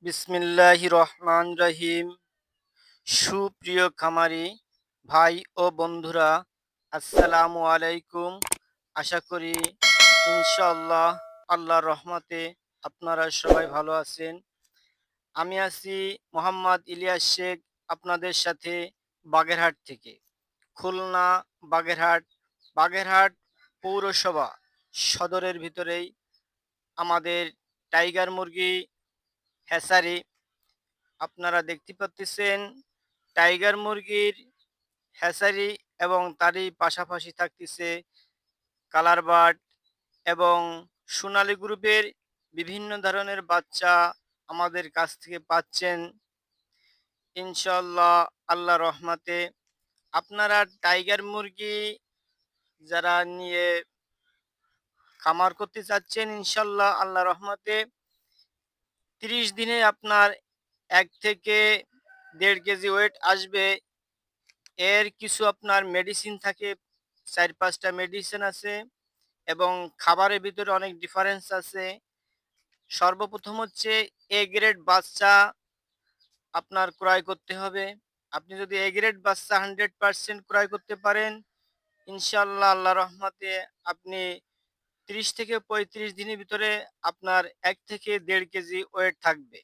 বিসমিল্লাহির রহমান রহিম। সুপ্রিয় খামারি ভাই ও বন্ধুরা, আসসালামু আলাইকুম। আশা করি ইনশাআল্লাহ আল্লাহর রহমতে আপনারা সবাই ভালো আছেন। আমি আছি মোহাম্মদ ইলিয়াস শেখ, আপনাদের সাথে বাগেরহাট থেকে। খুলনা বাগেরহাট, বাগেরহাট পৌরসভা সদরের ভিতরেই আমাদের টাইগার মুরগি হ্যাচারি। আপনারা দেখতে পাচ্ছেন টাইগার মুরগির হ্যাচারি এবং তারই পাশাপাশি থাকতেছে কালার বার্ড এবং সোনালী গ্রুপের বিভিন্ন ধরনের বাচ্চা আমাদের কাছ থেকে পাচ্ছেন ইনশাল্লাহ আল্লাহ রহমতে। আপনারা টাইগার মুরগি যারা নিয়ে খামার করতে চাচ্ছেন ইনশাল্লাহ আল্লাহ রহমতে 30 দিনে আপনার 1 থেকে 1.5 কেজি ওয়েট আসবে। এর কিছু আপনার মেডিসিন থাকে, 4-5টা মেডিসিন আছে এবং খাবারের ভিতরে অনেক ডিফারেন্স আছে। সর্বপ্রথম হচ্ছে এ গ্রেড বাচ্চা আপনার ক্রয় করতে হবে। আপনি যদি এ গ্রেড বাচ্চা 100% ক্রয় করতে পারেন ইনশাল্লাহ আল্লাহ রহমতে আপনি 30 থেকে 35 দিনের ভিতরে আপনার 1 থেকে 1.5 কেজি ওয়েট থাকবে।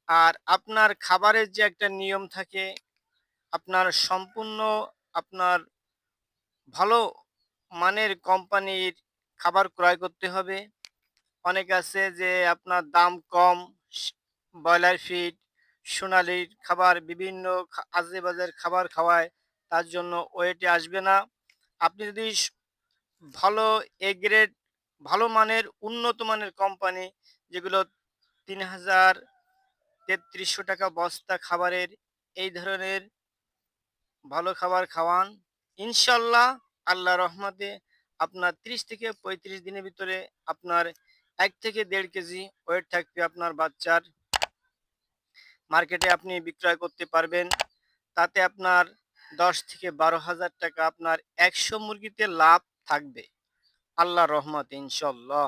আর আপনার খাবারের যে একটা নিয়ম থাকে, আপনার সম্পূর্ণ আপনার ভালো মানের কোম্পানির খাবার ক্রয় করতে হবে। অনেক আছে যে আপনার দাম কম, ব্রয়লার ফিড, সোনালির খাবার, বিভিন্ন আজেবাজের খাবার খাওয়ায়, তার জন্য ওয়েটে আসবে না। আপনি যদি ভালো এ গ্রেড, ভালো মানের, উন্নত মানের কোম্পানি যেগুলো 3000 3300 টাকা বস্তা খাবারের, এই ধরনের ভালো খাবার খাওয়ান ইনশাল্লাহ আল্লাহ রহমতে আপনার 30 থেকে 35 দিনের ভিতরে আপনার 1 থেকে 1.5 কেজি ওয়েট থাকবে আপনার বাচ্চার। মার্কেটে আপনি বিক্রয় করতে পারবেন। তাতে আপনার 10 থেকে 12,000 টাকা আপনার 100 মুরগিতে লাভ থাকবে আল্লাহর রহমতে ইনশাল্লাহ।